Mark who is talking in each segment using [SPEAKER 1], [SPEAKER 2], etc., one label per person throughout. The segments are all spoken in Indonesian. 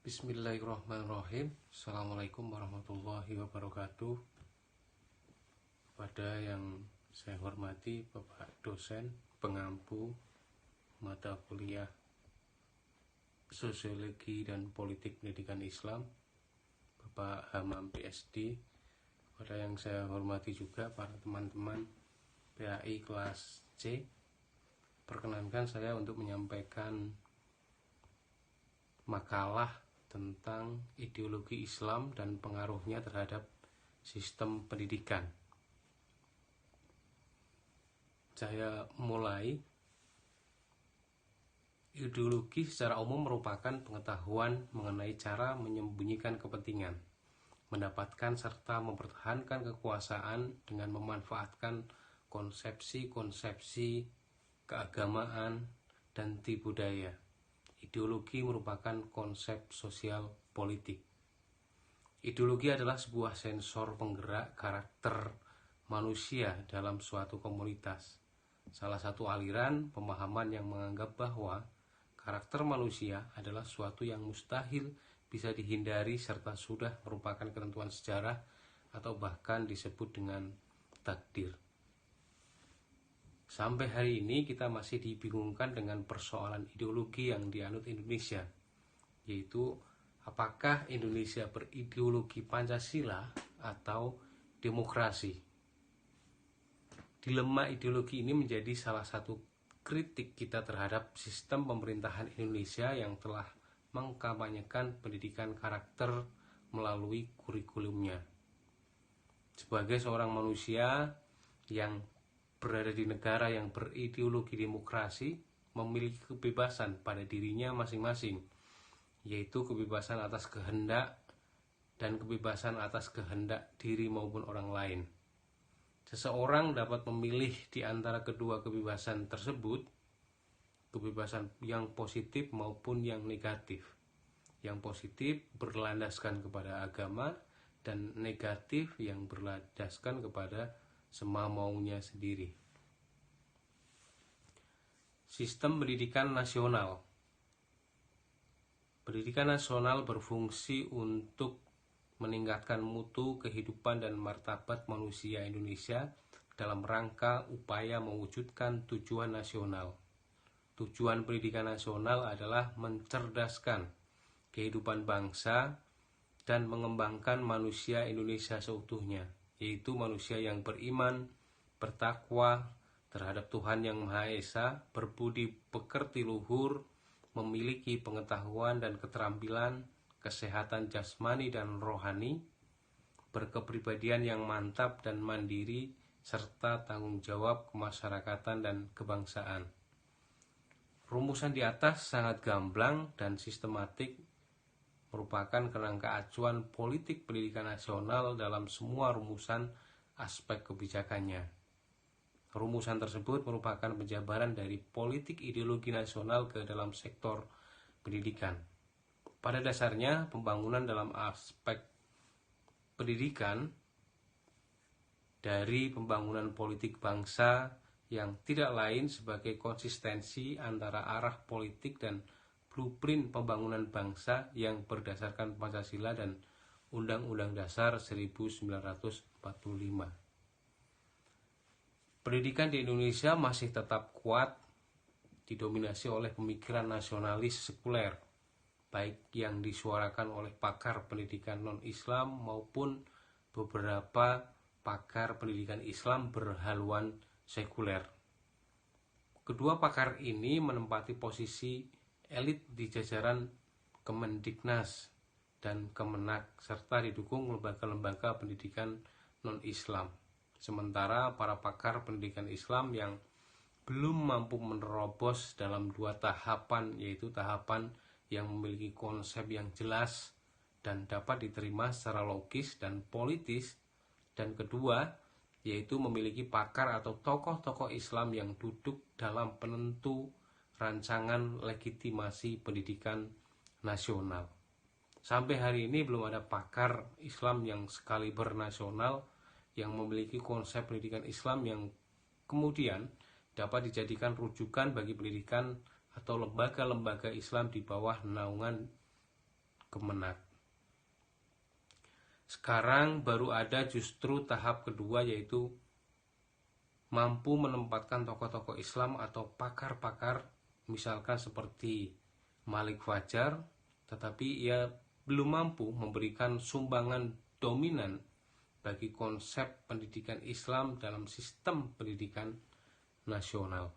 [SPEAKER 1] Bismillahirrahmanirrahim. Assalamualaikum warahmatullahi wabarakatuh. Pada yang saya hormati Bapak dosen pengampu mata kuliah Sosiologi dan Politik Pendidikan Islam, Bapak Hamam PSD. Pada yang saya hormati juga para teman-teman PAI kelas C. Perkenankan saya untuk menyampaikan makalah tentang ideologi Islam dan pengaruhnya terhadap sistem pendidikan. Saya mulai. Ideologi secara umum merupakan pengetahuan mengenai cara menyembunyikan kepentingan, mendapatkan serta mempertahankan kekuasaan dengan memanfaatkan konsepsi-konsepsi keagamaan dan tipu daya. Ideologi merupakan konsep sosial politik. Ideologi adalah sebuah sensor penggerak karakter manusia dalam suatu komunitas. Salah satu aliran pemahaman yang menganggap bahwa karakter manusia adalah suatu yang mustahil bisa dihindari serta sudah merupakan ketentuan sejarah atau bahkan disebut dengan takdir. Sampai hari ini kita masih dibingungkan dengan persoalan ideologi yang dianut Indonesia, yaitu apakah Indonesia berideologi Pancasila atau demokrasi. Dilema ideologi ini menjadi salah satu kritik kita terhadap sistem pemerintahan Indonesia yang telah mengkampanyekan pendidikan karakter melalui kurikulumnya. Sebagai seorang manusia yang berada di negara yang berideologi demokrasi, memiliki kebebasan pada dirinya masing-masing, yaitu kebebasan atas kehendak dan kebebasan atas kehendak diri maupun orang lain. Seseorang dapat memilih di antara kedua kebebasan tersebut, kebebasan yang positif maupun yang negatif. Yang positif berlandaskan kepada agama dan negatif yang berlandaskan kepada semamaunya sendiri. Sistem pendidikan nasional. Pendidikan nasional berfungsi untuk meningkatkan mutu kehidupan dan martabat manusia Indonesia dalam rangka upaya mewujudkan tujuan nasional. Tujuan pendidikan nasional adalah mencerdaskan kehidupan bangsa dan mengembangkan manusia Indonesia seutuhnya, yaitu manusia yang beriman, bertakwa terhadap Tuhan Yang Maha Esa, berbudi pekerti luhur, memiliki pengetahuan dan keterampilan, kesehatan jasmani dan rohani, berkepribadian yang mantap dan mandiri, serta tanggung jawab kemasyarakatan dan kebangsaan. Rumusan di atas sangat gamblang dan sistematik, merupakan kerangka acuan politik pendidikan nasional dalam semua rumusan aspek kebijakannya. Rumusan tersebut merupakan penjabaran dari politik ideologi nasional ke dalam sektor pendidikan. Pada dasarnya, pembangunan dalam aspek pendidikan dari pembangunan politik bangsa yang tidak lain sebagai konsistensi antara arah politik dan blueprint pembangunan bangsa yang berdasarkan Pancasila dan Undang-Undang Dasar 1945. Pendidikan di Indonesia masih tetap kuat didominasi oleh pemikiran nasionalis sekuler, baik yang disuarakan oleh pakar pendidikan non-Islam maupun beberapa pakar pendidikan Islam berhaluan sekuler. Kedua pakar ini menempati posisi elit di jajaran Kemendiknas dan Kemenak, serta didukung lembaga-lembaga pendidikan non-Islam. Sementara para pakar pendidikan Islam yang belum mampu menerobos dalam dua tahapan, yaitu tahapan yang memiliki konsep yang jelas dan dapat diterima secara logis dan politis, dan kedua, yaitu memiliki pakar atau tokoh-tokoh Islam yang duduk dalam penentu rancangan legitimasi pendidikan nasional. Sampai hari ini belum ada pakar Islam yang sekaliber nasional yang memiliki konsep pendidikan Islam yang kemudian dapat dijadikan rujukan bagi pendidikan atau lembaga-lembaga Islam di bawah naungan Kemenak. Sekarang baru ada justru tahap kedua, yaitu mampu menempatkan tokoh-tokoh Islam atau pakar-pakar, misalkan seperti Malik Fajar, tetapi ia belum mampu memberikan sumbangan dominan bagi konsep pendidikan Islam dalam sistem pendidikan nasional.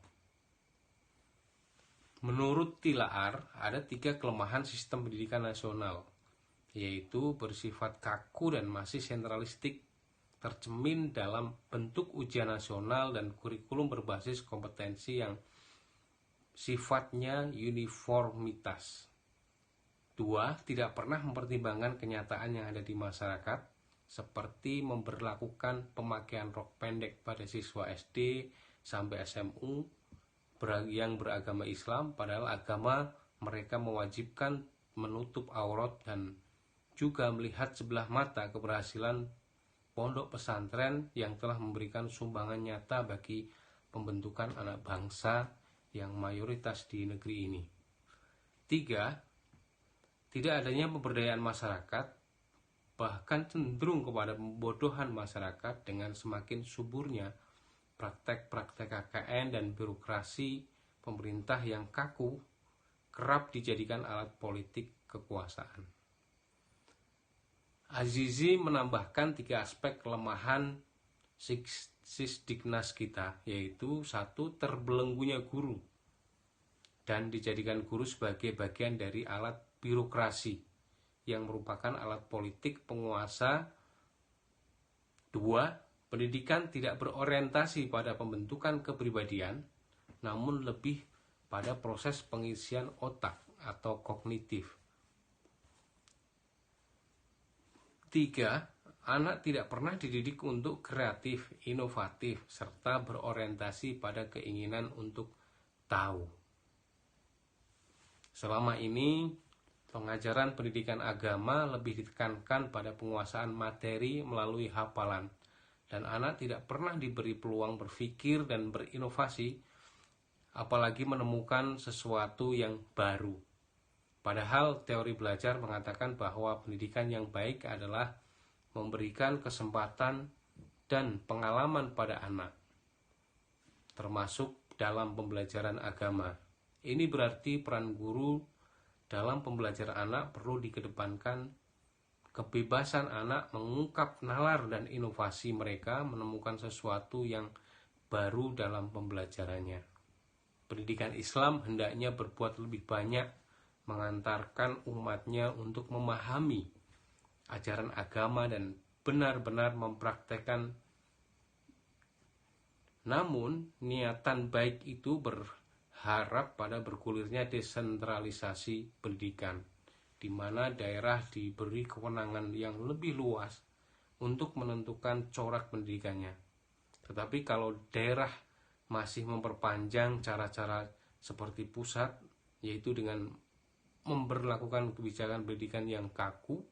[SPEAKER 1] Menurut Tilaar, ada 3 kelemahan sistem pendidikan nasional, yaitu bersifat kaku dan masih sentralistik, tercermin dalam bentuk ujian nasional dan kurikulum berbasis kompetensi yang sifatnya uniformitas. 2. Tidak pernah mempertimbangkan kenyataan yang ada di masyarakat, seperti memberlakukan pemakaian rok pendek pada siswa SD sampai SMU yang beragama Islam, padahal agama mereka mewajibkan menutup aurat, dan juga melihat sebelah mata keberhasilan pondok pesantren yang telah memberikan sumbangan nyata bagi pembentukan anak bangsa yang mayoritas di negeri ini. 3. Tidak adanya pemberdayaan masyarakat, bahkan cenderung kepada pembodohan masyarakat dengan semakin suburnya praktek-praktek KKN dan birokrasi pemerintah yang kaku kerap dijadikan alat politik kekuasaan. Azizi menambahkan 3 aspek kelemahan Sisdiknas kita, yaitu 1. Terbelenggunya guru dan dijadikan guru sebagai bagian dari alat birokrasi yang merupakan alat politik penguasa. 2. Pendidikan tidak berorientasi pada pembentukan kepribadian, namun lebih pada proses pengisian otak atau kognitif. 3. Anak tidak pernah dididik untuk kreatif, inovatif, serta berorientasi pada keinginan untuk tahu. Selama ini, pengajaran pendidikan agama lebih ditekankan pada penguasaan materi melalui hafalan, dan anak tidak pernah diberi peluang berpikir dan berinovasi, apalagi menemukan sesuatu yang baru. Padahal teori belajar mengatakan bahwa pendidikan yang baik adalah memberikan kesempatan dan pengalaman pada anak, termasuk dalam pembelajaran agama. Ini berarti peran guru dalam pembelajaran anak perlu dikedepankan kebebasan anak mengungkap nalar dan inovasi mereka menemukan sesuatu yang baru dalam pembelajarannya. Pendidikan Islam hendaknya berbuat lebih banyak mengantarkan umatnya untuk memahami ajaran agama dan benar-benar mempraktekkan. Namun, niatan baik itu berharap pada bergulirnya desentralisasi pendidikan, di mana daerah diberi kewenangan yang lebih luas untuk menentukan corak pendidikannya. Tetapi kalau daerah masih memperpanjang cara-cara seperti pusat, yaitu dengan memberlakukan kebijakan pendidikan yang kaku,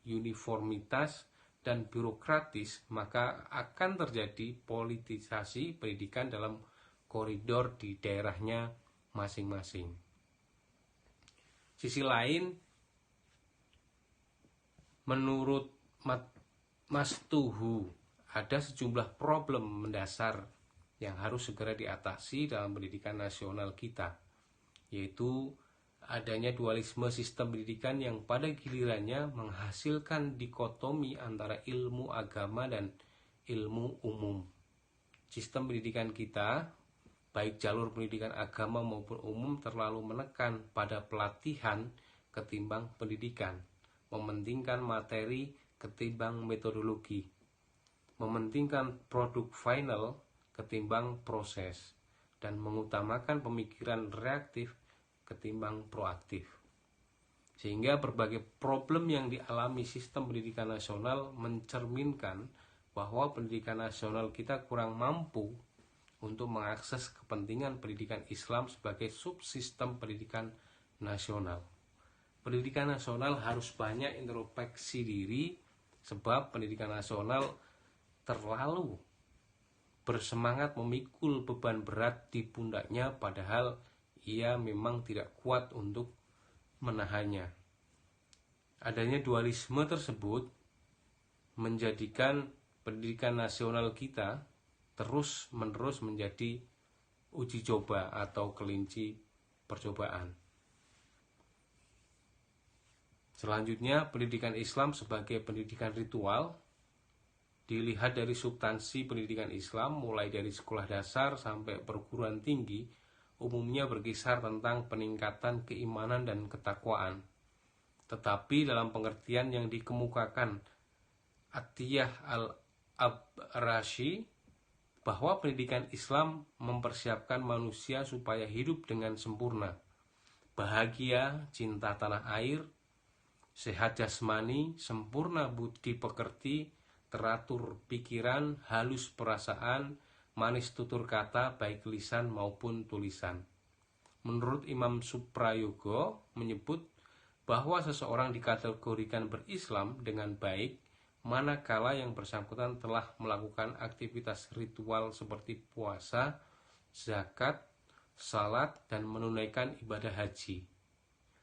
[SPEAKER 1] uniformitas, dan birokratis, maka akan terjadi politisasi pendidikan dalam koridor di daerahnya masing-masing. Sisi lain, menurut Mas Tuhu, ada sejumlah problem mendasar yang harus segera diatasi dalam pendidikan nasional kita, yaitu adanya dualisme sistem pendidikan yang pada gilirannya menghasilkan dikotomi antara ilmu agama dan ilmu umum. Sistem pendidikan kita, baik jalur pendidikan agama maupun umum, terlalu menekan pada pelatihan ketimbang pendidikan, mementingkan materi ketimbang metodologi, mementingkan produk final ketimbang proses, dan mengutamakan pemikiran reaktif ketimbang proaktif. Sehingga berbagai problem yang dialami sistem pendidikan nasional mencerminkan bahwa pendidikan nasional kita kurang mampu untuk mengakses kepentingan pendidikan Islam sebagai subsistem pendidikan nasional. Pendidikan nasional harus banyak introspeksi diri, sebab pendidikan nasional terlalu bersemangat memikul beban berat di pundaknya, padahal ia memang tidak kuat untuk menahannya. Adanya dualisme tersebut menjadikan pendidikan nasional kita terus-menerus menjadi uji coba atau kelinci percobaan. Selanjutnya, pendidikan Islam sebagai pendidikan ritual dilihat dari substansi pendidikan Islam, mulai dari sekolah dasar sampai perguruan tinggi, umumnya berkisar tentang peningkatan keimanan dan ketakwaan. Tetapi dalam pengertian yang dikemukakan Atiyah al-Abrashi, bahwa pendidikan Islam mempersiapkan manusia supaya hidup dengan sempurna, bahagia, cinta tanah air, sehat jasmani, sempurna budi pekerti, teratur pikiran, halus perasaan, manis tutur kata, baik lisan maupun tulisan. Menurut Imam Suprayogo menyebut bahwa seseorang dikategorikan berislam dengan baik manakala yang bersangkutan telah melakukan aktivitas ritual seperti puasa, zakat, salat, dan menunaikan ibadah haji.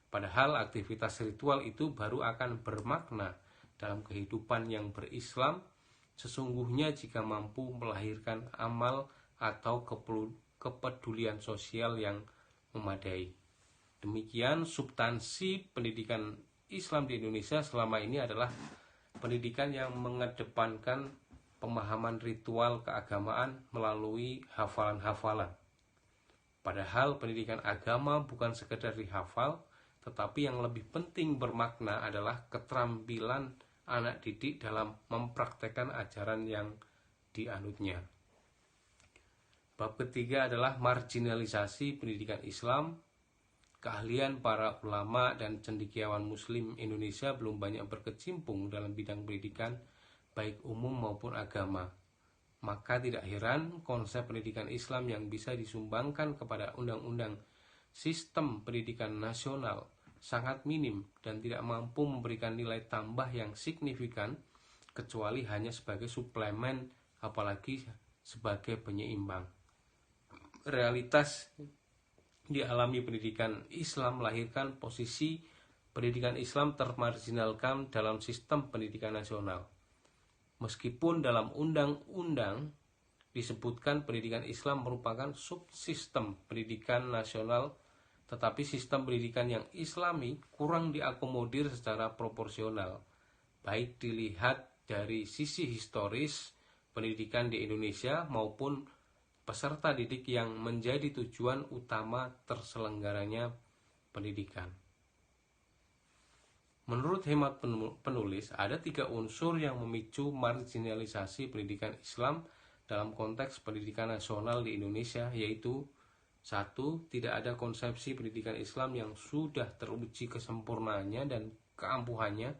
[SPEAKER 1] Padahal aktivitas ritual itu baru akan bermakna dalam kehidupan yang berislam sesungguhnya jika mampu melahirkan amal atau kepedulian sosial yang memadai. Demikian substansi pendidikan Islam di Indonesia selama ini adalah pendidikan yang mengedepankan pemahaman ritual keagamaan melalui hafalan-hafalan. Padahal pendidikan agama bukan sekedar dihafal, tetapi yang lebih penting bermakna adalah keterampilan anak didik dalam mempraktekkan ajaran yang dianutnya. Bab ketiga adalah marginalisasi pendidikan Islam. Keahlian para ulama dan cendekiawan Muslim Indonesia belum banyak berkecimpung dalam bidang pendidikan, baik umum maupun agama. Maka tidak heran konsep pendidikan Islam yang bisa disumbangkan kepada undang-undang sistem pendidikan nasional sangat minim dan tidak mampu memberikan nilai tambah yang signifikan kecuali hanya sebagai suplemen, apalagi sebagai penyeimbang. Realitas dialami pendidikan Islam melahirkan posisi pendidikan Islam termarginalkan dalam sistem pendidikan nasional. Meskipun dalam undang-undang disebutkan pendidikan Islam merupakan subsistem pendidikan nasional, tetapi sistem pendidikan yang Islami kurang diakomodir secara proporsional, baik dilihat dari sisi historis pendidikan di Indonesia maupun peserta didik yang menjadi tujuan utama terselenggaranya pendidikan. Menurut hemat penulis, ada 3 unsur yang memicu marginalisasi pendidikan Islam dalam konteks pendidikan nasional di Indonesia, yaitu 1. Tidak ada konsepsi pendidikan Islam yang sudah teruji kesempurnaannya dan keampuhannya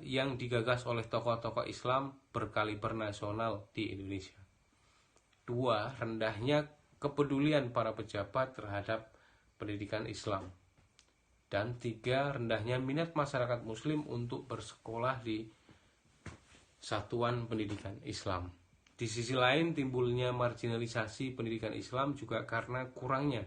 [SPEAKER 1] yang digagas oleh tokoh-tokoh Islam berkaliber nasional di Indonesia. 2. Rendahnya kepedulian para pejabat terhadap pendidikan Islam. Dan 3. Rendahnya minat masyarakat Muslim untuk bersekolah di satuan pendidikan Islam. Di sisi lain, timbulnya marginalisasi pendidikan Islam juga karena kurangnya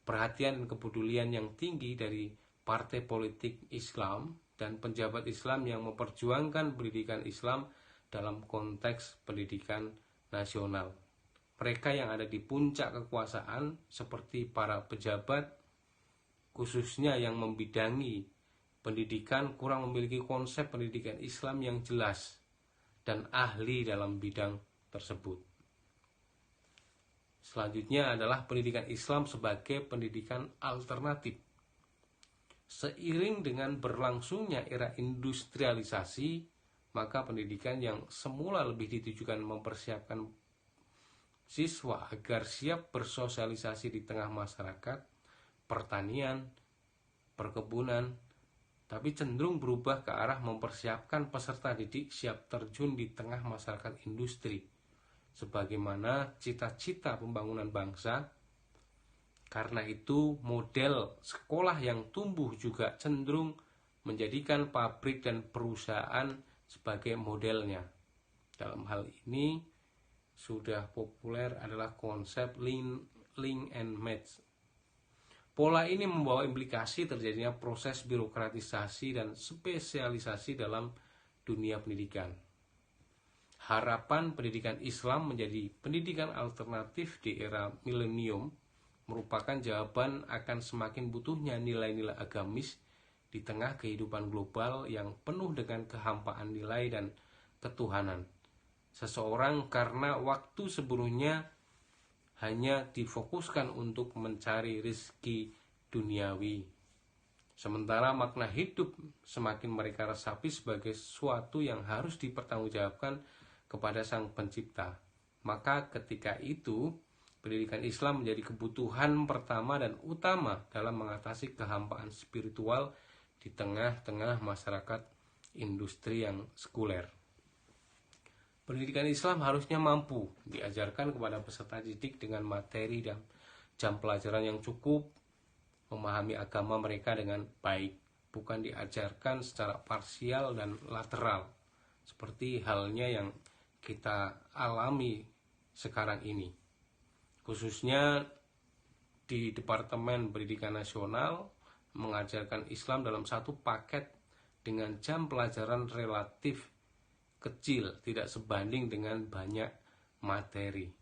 [SPEAKER 1] perhatian dan kepedulian yang tinggi dari partai politik Islam dan pejabat Islam yang memperjuangkan pendidikan Islam dalam konteks pendidikan nasional. Mereka yang ada di puncak kekuasaan seperti para pejabat, khususnya yang membidangi pendidikan, kurang memiliki konsep pendidikan Islam yang jelas dan ahli dalam bidang tersebut. Selanjutnya adalah pendidikan Islam sebagai pendidikan alternatif. Seiring dengan berlangsungnya era industrialisasi, maka pendidikan yang semula lebih ditujukan mempersiapkan siswa agar siap bersosialisasi di tengah masyarakat, pertanian, perkebunan, tapi cenderung berubah ke arah mempersiapkan peserta didik siap terjun di tengah masyarakat industri, sebagaimana cita-cita pembangunan bangsa. Karena itu, model sekolah yang tumbuh juga cenderung menjadikan pabrik dan perusahaan sebagai modelnya. Dalam hal ini, sudah populer adalah konsep link and match. Pola ini membawa implikasi terjadinya proses birokratisasi dan spesialisasi dalam dunia pendidikan. Harapan pendidikan Islam menjadi pendidikan alternatif di era milenium merupakan jawaban akan semakin butuhnya nilai-nilai agamis di tengah kehidupan global yang penuh dengan kehampaan nilai dan ketuhanan. Seseorang karena waktu sebelumnya hanya difokuskan untuk mencari rezeki duniawi, sementara makna hidup semakin mereka resapi sebagai sesuatu yang harus dipertanggungjawabkan kepada Sang Pencipta. Maka ketika itu pendidikan Islam menjadi kebutuhan pertama dan utama dalam mengatasi kehampaan spiritual di tengah-tengah masyarakat industri yang sekuler. Pendidikan Islam harusnya mampu diajarkan kepada peserta didik dengan materi dan jam pelajaran yang cukup, memahami agama mereka dengan baik, bukan diajarkan secara parsial dan lateral, seperti halnya yang kita alami sekarang ini. Khususnya di Departemen Pendidikan Nasional mengajarkan Islam dalam satu paket dengan jam pelajaran relatif kecil, tidak sebanding dengan banyak materi.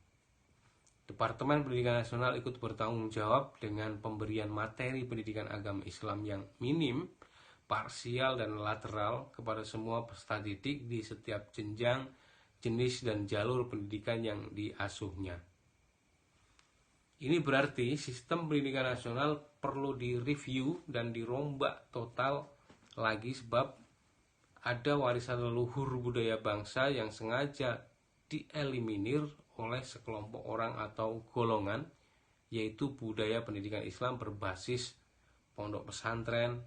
[SPEAKER 1] Departemen Pendidikan Nasional ikut bertanggung jawab dengan pemberian materi pendidikan agama Islam yang minim, parsial dan lateral kepada semua peserta didik di setiap jenjang, jenis dan jalur pendidikan yang diasuhnya. Ini berarti sistem pendidikan nasional perlu direview dan dirombak total lagi, sebab ada warisan leluhur budaya bangsa yang sengaja dieliminir oleh sekelompok orang atau golongan, yaitu budaya pendidikan Islam berbasis pondok pesantren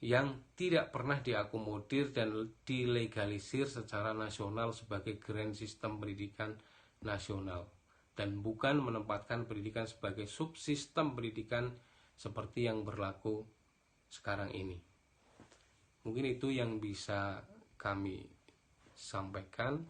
[SPEAKER 1] yang tidak pernah diakomodir dan dilegalisir secara nasional sebagai grand sistem pendidikan nasional, dan bukan menempatkan pendidikan sebagai subsistem pendidikan seperti yang berlaku sekarang ini. Mungkin itu yang bisa kami sampaikan.